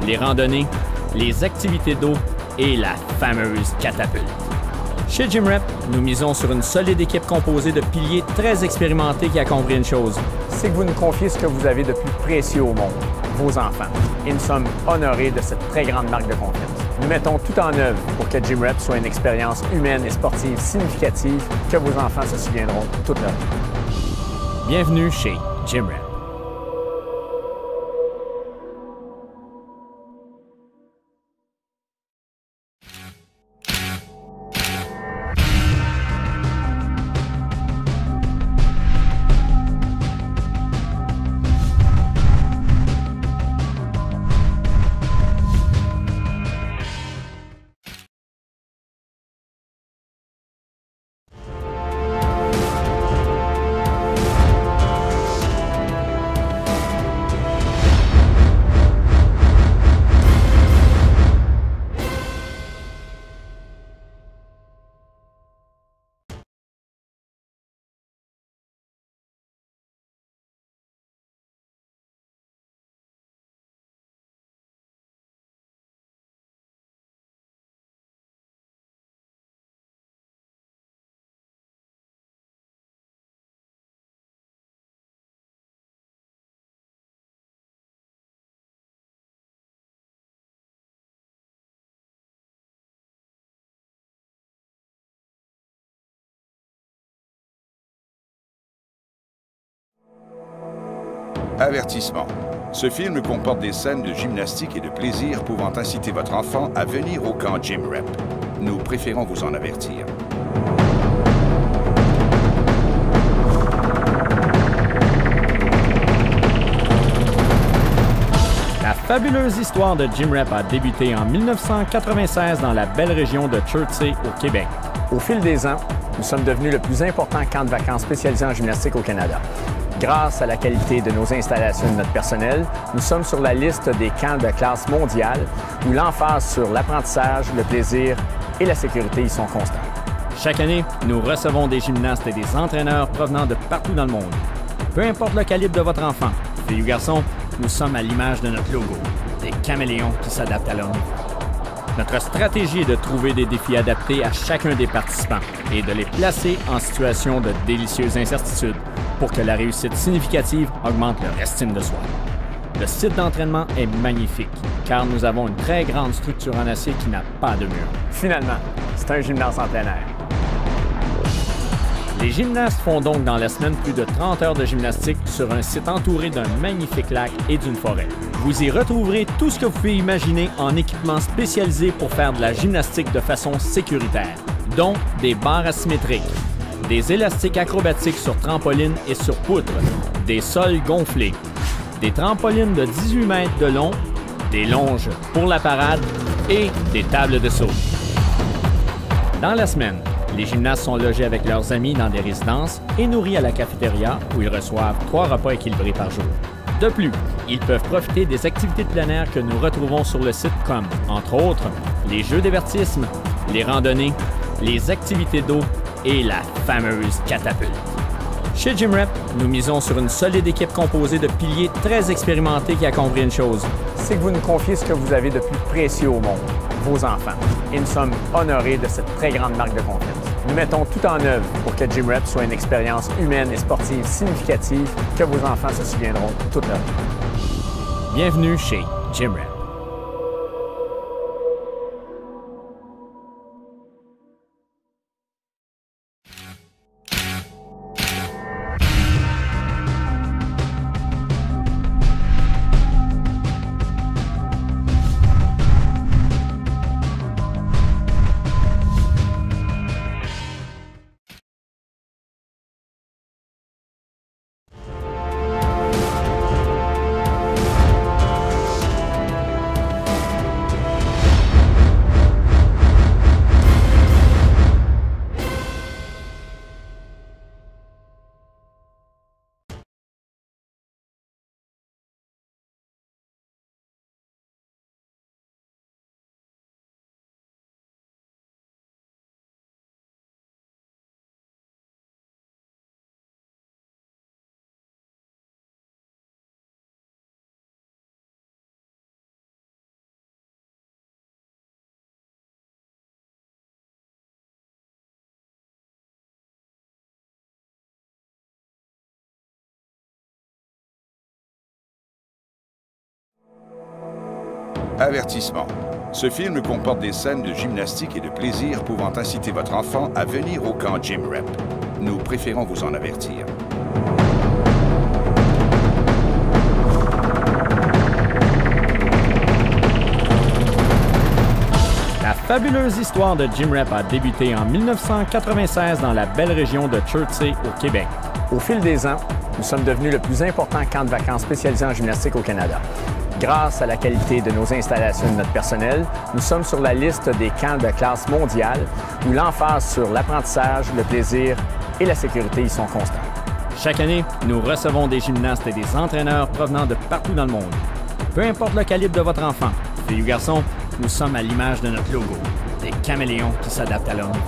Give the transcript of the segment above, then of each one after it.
les randonnées, les activités d'eau et la fameuse catapulte. Chez GymRep, nous misons sur une solide équipe composée de piliers très expérimentés qui a compris une chose. C'est que vous nous confiez ce que vous avez de plus précieux au monde, vos enfants. Et nous sommes honorés de cette très grande marque de confiance. Nous mettons tout en œuvre pour que GymRep soit une expérience humaine et sportive significative que vos enfants se souviendront toute leur vie. Bienvenue chez GymRep. Avertissement. Ce film comporte des scènes de gymnastique et de plaisir pouvant inciter votre enfant à venir au camp GymRep. Nous préférons vous en avertir. La fabuleuse histoire de GymRep a débuté en 1996 dans la belle région de Chertsey, au Québec. Au fil des ans, nous sommes devenus le plus important camp de vacances spécialisé en gymnastique au Canada. Grâce à la qualité de nos installations et de notre personnel, nous sommes sur la liste des camps de classe mondiale où l'emphase sur l'apprentissage, le plaisir et la sécurité y sont constants. Chaque année, nous recevons des gymnastes et des entraîneurs provenant de partout dans le monde. Peu importe le calibre de votre enfant, filles ou garçons, nous sommes à l'image de notre logo, des caméléons qui s'adaptent à leur niveau. Notre stratégie est de trouver des défis adaptés à chacun des participants et de les placer en situation de délicieuses incertitudes pour que la réussite significative augmente leur estime de soi. Le site d'entraînement est magnifique car nous avons une très grande structure en acier qui n'a pas de mur. Finalement, c'est un gymnase en plein air. Les gymnastes font donc dans la semaine plus de 30 heures de gymnastique sur un site entouré d'un magnifique lac et d'une forêt. Vous y retrouverez tout ce que vous pouvez imaginer en équipement spécialisé pour faire de la gymnastique de façon sécuritaire, dont des barres asymétriques, des élastiques acrobatiques sur trampoline et sur poutre, des sols gonflés, des trampolines de 18 mètres de long, des longes pour la parade et des tables de saut. Dans la semaine, les gymnastes sont logés avec leurs amis dans des résidences et nourris à la cafétéria où ils reçoivent 3 repas équilibrés par jour. De plus, ils peuvent profiter des activités de plein air que nous retrouvons sur le site comme, entre autres, les jeux d'avertissement, les randonnées, les activités d'eau et la fameuse catapulte. Chez GymRep, nous misons sur une solide équipe composée de piliers très expérimentés qui a compris une chose. C'est que vous nous confiez ce que vous avez de plus précieux au monde, vos enfants. Et nous sommes honorés de cette très grande marque de confiance. Nous mettons tout en œuvre pour que GymRep soit une expérience humaine et sportive significative que vos enfants se souviendront toute leur vie. Bienvenue chez GymRep. Avertissement. Ce film comporte des scènes de gymnastique et de plaisir pouvant inciter votre enfant à venir au camp Gym Rep. Nous préférons vous en avertir. La fabuleuse histoire de Gym Rep a débuté en 1996 dans la belle région de Chertsey, au Québec. Au fil des ans, nous sommes devenus le plus important camp de vacances spécialisé en gymnastique au Canada. Grâce à la qualité de nos installations et de notre personnel, nous sommes sur la liste des camps de classe mondiale où l'emphase sur l'apprentissage, le plaisir et la sécurité y sont constants. Chaque année, nous recevons des gymnastes et des entraîneurs provenant de partout dans le monde. Peu importe le calibre de votre enfant, filles ou garçons, nous sommes à l'image de notre logo, des caméléons qui s'adaptent à leur niveau.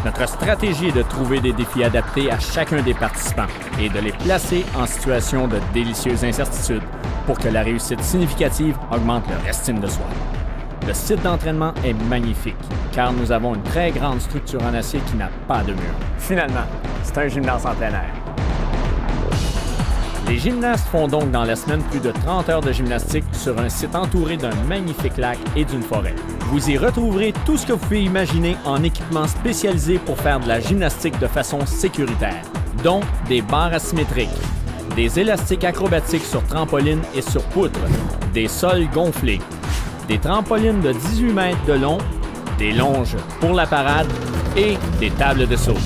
Notre stratégie est de trouver des défis adaptés à chacun des participants et de les placer en situation de délicieuses incertitudes pour que la réussite significative augmente leur estime de soi. Le site d'entraînement est magnifique car nous avons une très grande structure en acier qui n'a pas de mur. Finalement, c'est un gymnase en plein air. Les gymnastes font donc dans la semaine plus de 30 heures de gymnastique sur un site entouré d'un magnifique lac et d'une forêt. Vous y retrouverez tout ce que vous pouvez imaginer en équipement spécialisé pour faire de la gymnastique de façon sécuritaire, dont des barres asymétriques, des élastiques acrobatiques sur trampoline et sur poutre, des sols gonflés, des trampolines de 18 mètres de long, des longes pour la parade et des tables de saut.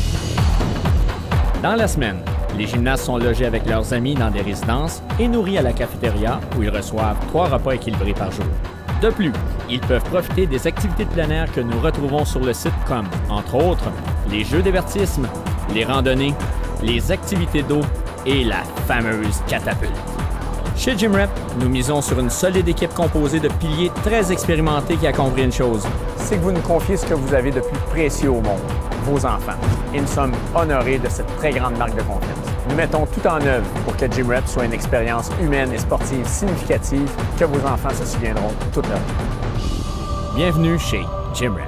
Dans la semaine, les gymnastes sont logés avec leurs amis dans des résidences et nourris à la cafétéria où ils reçoivent 3 repas équilibrés par jour. De plus, ils peuvent profiter des activités de plein air que nous retrouvons sur le site comme, entre autres, les jeux d'avertissement, les randonnées, les activités d'eau et la fameuse catapulte. Chez Gym Rep, nous misons sur une solide équipe composée de piliers très expérimentés qui a compris une chose. C'est que vous nous confiez ce que vous avez de plus précieux au monde, vos enfants. Et nous sommes honorés de cette très grande marque de confiance. Nous mettons tout en œuvre pour que Gym Rep soit une expérience humaine et sportive significative que vos enfants se souviendront toute leur vie. Bienvenue chez Gym Rep.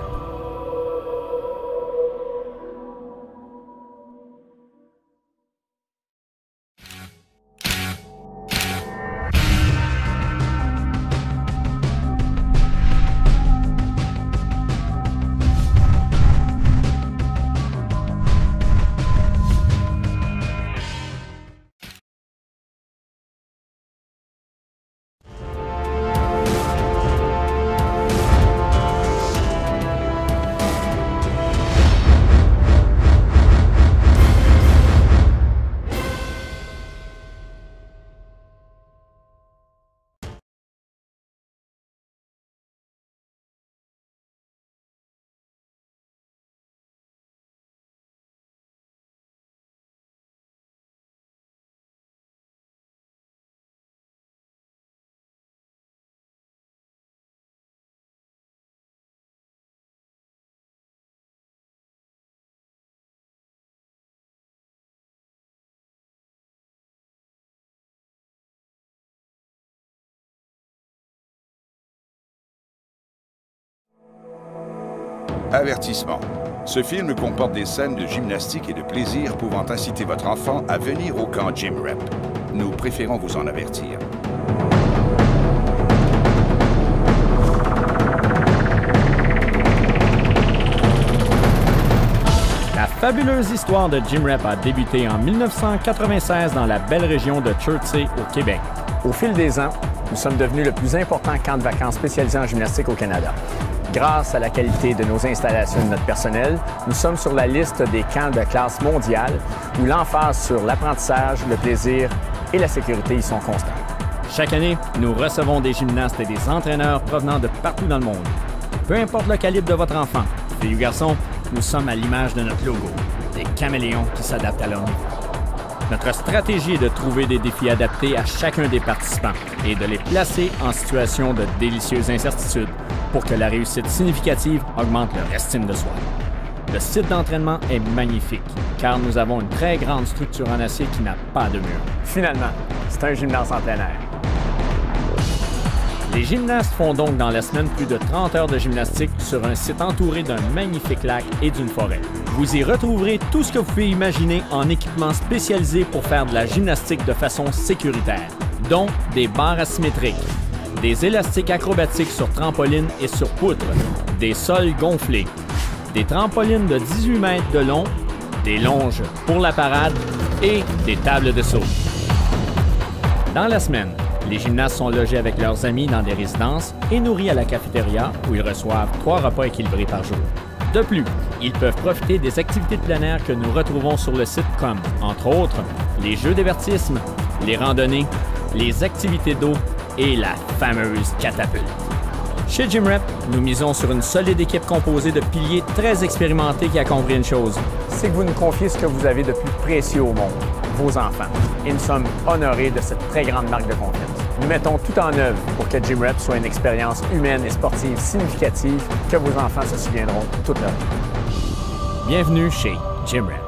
Avertissement. Ce film comporte des scènes de gymnastique et de plaisir pouvant inciter votre enfant à venir au camp Gym Rep. Nous préférons vous en avertir. La fabuleuse histoire de Gym Rep a débuté en 1996 dans la belle région de Chertsey, au Québec. Au fil des ans, nous sommes devenus le plus important camp de vacances spécialisé en gymnastique au Canada. Grâce à la qualité de nos installations et de notre personnel, nous sommes sur la liste des camps de classe mondiale où l'emphase sur l'apprentissage, le plaisir et la sécurité y sont constants. Chaque année, nous recevons des gymnastes et des entraîneurs provenant de partout dans le monde. Peu importe le calibre de votre enfant, filles ou garçons, nous sommes à l'image de notre logo, des caméléons qui s'adaptent à leur niveau. Notre stratégie est de trouver des défis adaptés à chacun des participants et de les placer en situation de délicieuses incertitudes pour que la réussite significative augmente leur estime de soi. Le site d'entraînement est magnifique car nous avons une très grande structure en acier qui n'a pas de mur. Finalement, c'est un gymnase en plein air. Les gymnastes font donc dans la semaine plus de 30 heures de gymnastique sur un site entouré d'un magnifique lac et d'une forêt. Vous y retrouverez tout ce que vous pouvez imaginer en équipement spécialisé pour faire de la gymnastique de façon sécuritaire, dont des barres asymétriques, des élastiques acrobatiques sur trampoline et sur poutre, des sols gonflés, des trampolines de 18 mètres de long, des longes pour la parade et des tables de saut. Dans la semaine, les gymnastes sont logés avec leurs amis dans des résidences et nourris à la cafétéria où ils reçoivent 3 repas équilibrés par jour. De plus, ils peuvent profiter des activités de plein air que nous retrouvons sur le site comme, entre autres, les jeux d'avertissement, les randonnées, les activités d'eau et la fameuse catapulte. Chez GymRep, nous misons sur une solide équipe composée de piliers très expérimentés qui a compris une chose. C'est que vous nous confiez ce que vous avez de plus précieux au monde, vos enfants. Et nous sommes honorés de cette très grande marque de confiance. Nous mettons tout en œuvre pour que GymRep soit une expérience humaine et sportive significative que vos enfants se souviendront toute leur vie. Bienvenue chez GymRep.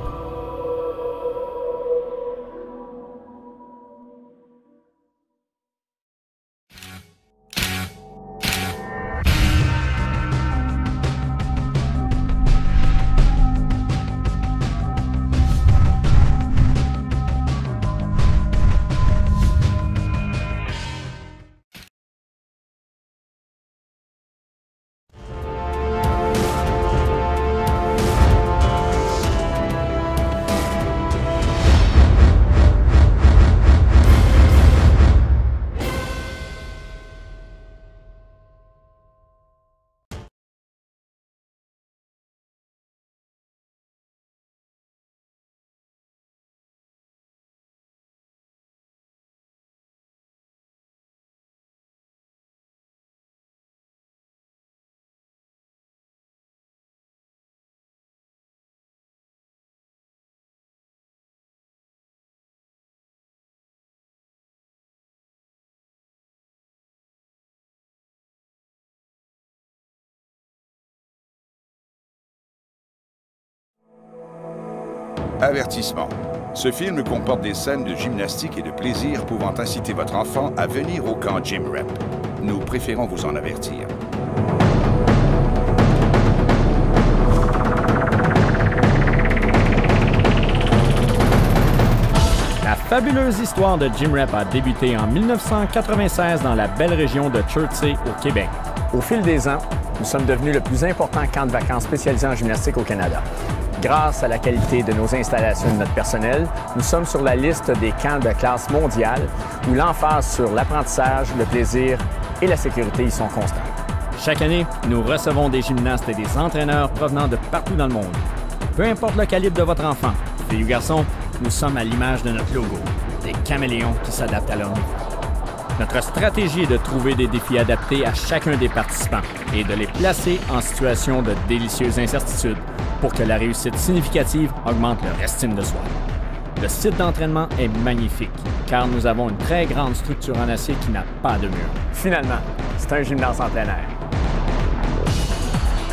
Avertissement. Ce film comporte des scènes de gymnastique et de plaisir pouvant inciter votre enfant à venir au camp GymRep. Nous préférons vous en avertir. La fabuleuse histoire de GymRep a débuté en 1996 dans la belle région de Chertsey, au Québec. Au fil des ans, nous sommes devenus le plus important camp de vacances spécialisé en gymnastique au Canada. Grâce à la qualité de nos installations et de notre personnel, nous sommes sur la liste des camps de classe mondiale où l'emphase sur l'apprentissage, le plaisir et la sécurité y sont constants. Chaque année, nous recevons des gymnastes et des entraîneurs provenant de partout dans le monde. Peu importe le calibre de votre enfant, filles ou garçons, nous sommes à l'image de notre logo, des caméléons qui s'adaptent à l'homme. Notre stratégie est de trouver des défis adaptés à chacun des participants et de les placer en situation de délicieuses incertitudes pour que la réussite significative augmente leur estime de soi. Le site d'entraînement est magnifique car nous avons une très grande structure en acier qui n'a pas de mur. Finalement, c'est un gymnase en plein air.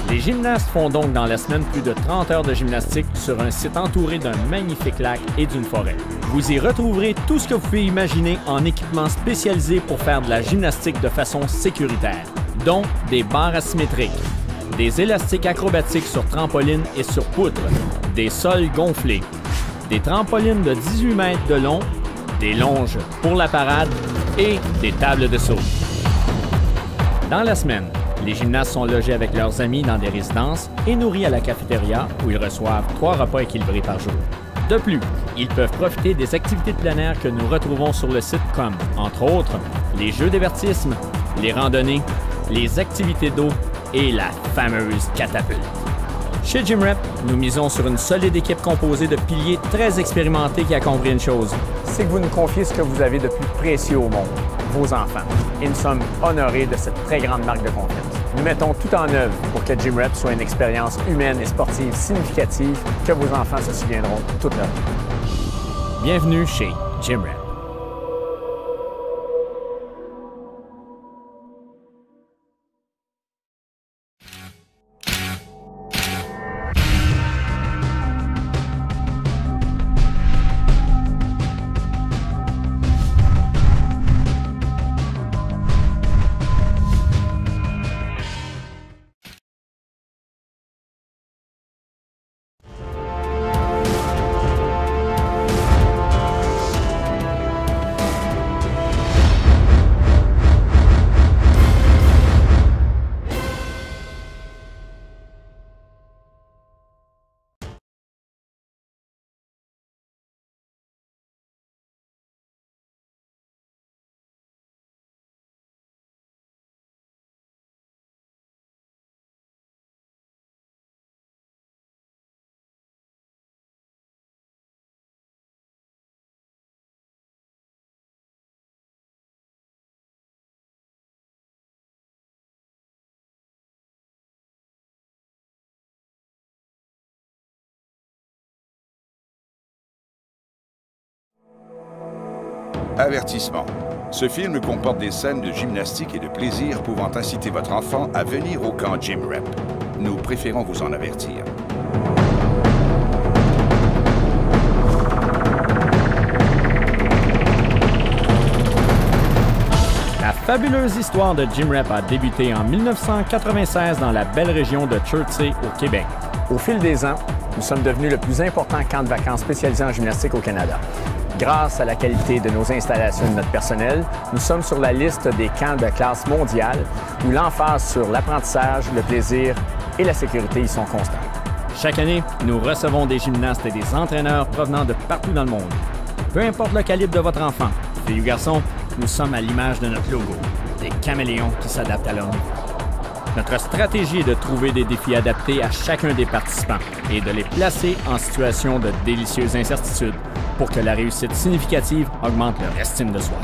Les gymnastes font donc dans la semaine plus de 30 heures de gymnastique sur un site entouré d'un magnifique lac et d'une forêt. Vous y retrouverez tout ce que vous pouvez imaginer en équipement spécialisé pour faire de la gymnastique de façon sécuritaire, dont des barres asymétriques, des élastiques acrobatiques sur trampoline et sur poutre, des sols gonflés, des trampolines de 18 mètres de long, des longes pour la parade et des tables de saut. Dans la semaine, les gymnastes sont logés avec leurs amis dans des résidences et nourris à la cafétéria où ils reçoivent 3 repas équilibrés par jour. De plus, ils peuvent profiter des activités de plein air que nous retrouvons sur le site comme, entre autres, les jeux d'avertissement, les randonnées, les activités d'eau et la fameuse catapulte. Chez GymRep, nous misons sur une solide équipe composée de piliers très expérimentés qui a compris une chose. C'est que vous nous confiez ce que vous avez de plus précieux au monde, vos enfants. Et nous sommes honorés de cette très grande marque de confiance. Nous mettons tout en œuvre pour que GymRep soit une expérience humaine et sportive significative que vos enfants se souviendront toute leur vie. Bienvenue chez GymRep. Avertissement. Ce film comporte des scènes de gymnastique et de plaisir pouvant inciter votre enfant à venir au camp Gym Rep. Nous préférons vous en avertir. La fabuleuse histoire de Gym Rep a débuté en 1996 dans la belle région de Chertsey, au Québec. Au fil des ans, nous sommes devenus le plus important camp de vacances spécialisé en gymnastique au Canada. Grâce à la qualité de nos installations et de notre personnel, nous sommes sur la liste des camps de classe mondiale où l'emphase sur l'apprentissage, le plaisir et la sécurité y sont constants. Chaque année, nous recevons des gymnastes et des entraîneurs provenant de partout dans le monde. Peu importe le calibre de votre enfant, filles ou garçons, nous sommes à l'image de notre logo, des caméléons qui s'adaptent à l'homme. Notre stratégie est de trouver des défis adaptés à chacun des participants et de les placer en situation de délicieuses incertitudes pour que la réussite significative augmente leur estime de soi.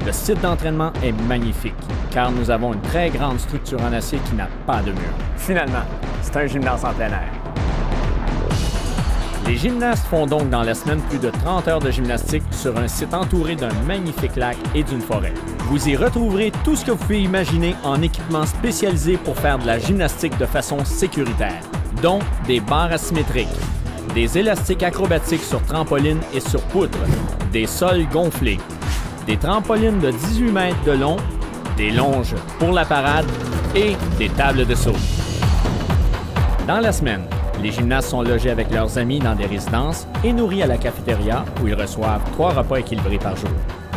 Le site d'entraînement est magnifique car nous avons une très grande structure en acier qui n'a pas de mur. Finalement, c'est un gymnase en plein air. Les gymnastes font donc dans la semaine plus de 30 heures de gymnastique sur un site entouré d'un magnifique lac et d'une forêt. Vous y retrouverez tout ce que vous pouvez imaginer en équipement spécialisé pour faire de la gymnastique de façon sécuritaire, dont des barres asymétriques, des élastiques acrobatiques sur trampoline et sur poutre, des sols gonflés, des trampolines de 18 mètres de long, des longes pour la parade et des tables de saut. Dans la semaine, les gymnastes sont logés avec leurs amis dans des résidences et nourris à la cafétéria où ils reçoivent 3 repas équilibrés par jour.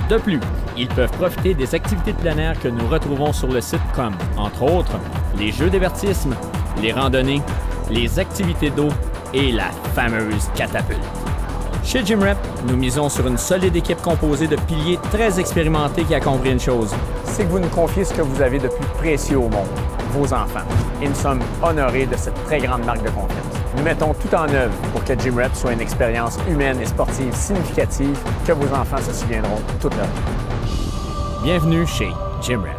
De plus, ils peuvent profiter des activités de plein air que nous retrouvons sur le site comme, entre autres, les jeux d'avertissement, les randonnées, les activités d'eau et la fameuse catapulte. Chez Gym Rep, nous misons sur une solide équipe composée de piliers très expérimentés qui a compris une chose. C'est que vous nous confiez ce que vous avez de plus précieux au monde, vos enfants. Et nous sommes honorés de cette très grande marque de confiance. Nous mettons tout en œuvre pour que Gym Rep soit une expérience humaine et sportive significative que vos enfants se souviendront toute leur vie. Bienvenue chez Gym Rep.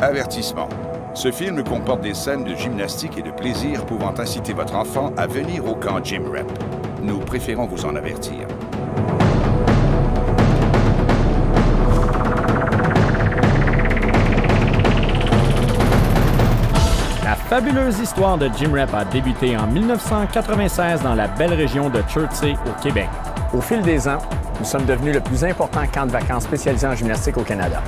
Avertissement. Ce film comporte des scènes de gymnastique et de plaisir pouvant inciter votre enfant à venir au camp Gym Rep. Nous préférons vous en avertir. La fabuleuse histoire de Gym Rep a débuté en 1996 dans la belle région de Chertsey, au Québec. Au fil des ans, nous sommes devenus le plus important camp de vacances spécialisé en gymnastique au Canada.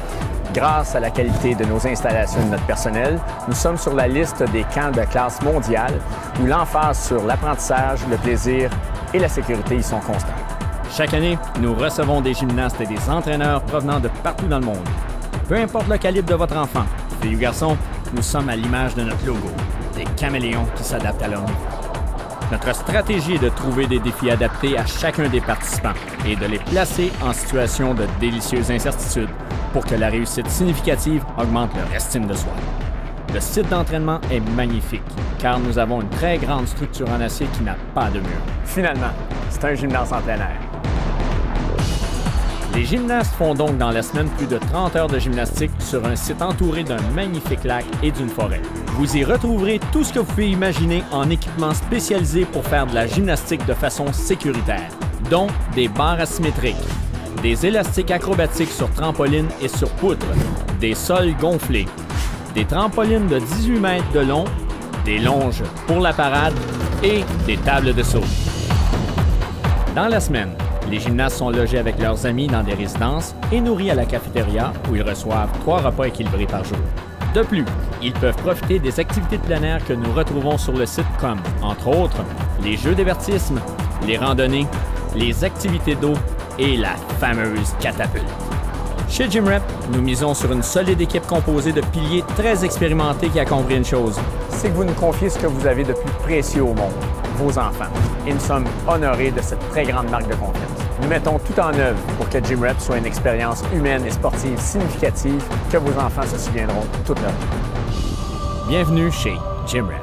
Grâce à la qualité de nos installations et de notre personnel, nous sommes sur la liste des camps de classe mondiale où l'emphase sur l'apprentissage, le plaisir et la sécurité y sont constants. Chaque année, nous recevons des gymnastes et des entraîneurs provenant de partout dans le monde. Peu importe le calibre de votre enfant, filles ou garçons, nous sommes à l'image de notre logo, des caméléons qui s'adaptent à l'homme. Notre stratégie est de trouver des défis adaptés à chacun des participants et de les placer en situation de délicieuses incertitudes pour que la réussite significative augmente leur estime de soi. Le site d'entraînement est magnifique car nous avons une très grande structure en acier qui n'a pas de mur. Finalement, c'est un gymnase en plein air. Les gymnastes font donc dans la semaine plus de 30 heures de gymnastique sur un site entouré d'un magnifique lac et d'une forêt. Vous y retrouverez tout ce que vous pouvez imaginer en équipement spécialisé pour faire de la gymnastique de façon sécuritaire, dont des barres asymétriques, des élastiques acrobatiques sur trampoline et sur poutre, des sols gonflés, des trampolines de 18 mètres de long, des longes pour la parade et des tables de saut. Dans la semaine, les gymnastes sont logés avec leurs amis dans des résidences et nourris à la cafétéria où ils reçoivent 3 repas équilibrés par jour. De plus, ils peuvent profiter des activités de plein air que nous retrouvons sur le site comme, entre autres, les jeux d'avertissement, les randonnées, les activités d'eau et la fameuse catapulte. Chez GymRep, nous misons sur une solide équipe composée de piliers très expérimentés qui a compris une chose. C'est que vous nous confiez ce que vous avez de plus précieux au monde, vos enfants. Et nous sommes honorés de cette très grande marque de confiance. Nous mettons tout en œuvre pour que GymRep soit une expérience humaine et sportive significative que vos enfants se souviendront toute leur vie. Bienvenue chez GymRep.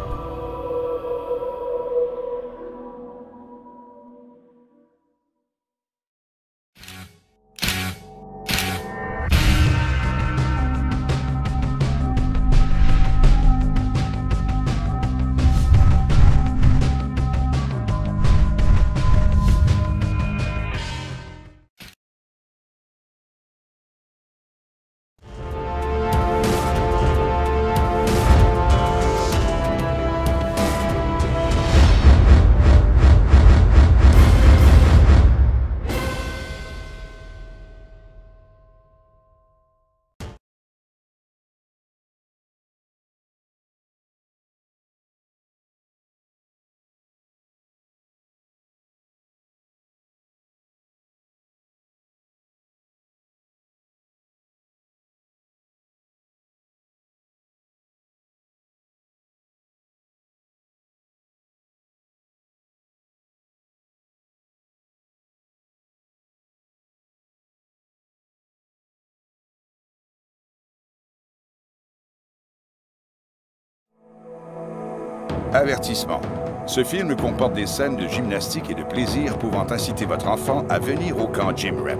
Avertissement. Ce film comporte des scènes de gymnastique et de plaisir pouvant inciter votre enfant à venir au camp GymRep.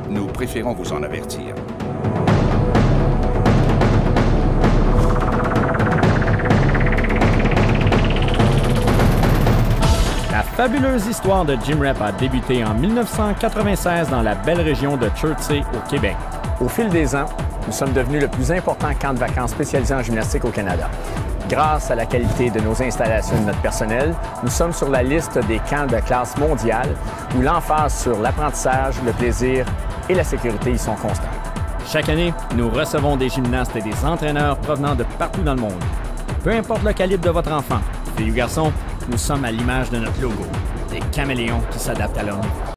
Nous préférons vous en avertir. La fabuleuse histoire de GymRep a débuté en 1996 dans la belle région de Chertsey, au Québec. Au fil des ans, nous sommes devenus le plus important camp de vacances spécialisé en gymnastique au Canada. Grâce à la qualité de nos installations et de notre personnel, nous sommes sur la liste des camps de classe mondiale où l'emphase sur l'apprentissage, le plaisir et la sécurité y sont constantes. Chaque année, nous recevons des gymnastes et des entraîneurs provenant de partout dans le monde. Peu importe le calibre de votre enfant, filles ou garçons, nous sommes à l'image de notre logo, des caméléons qui s'adaptent à leur niveau.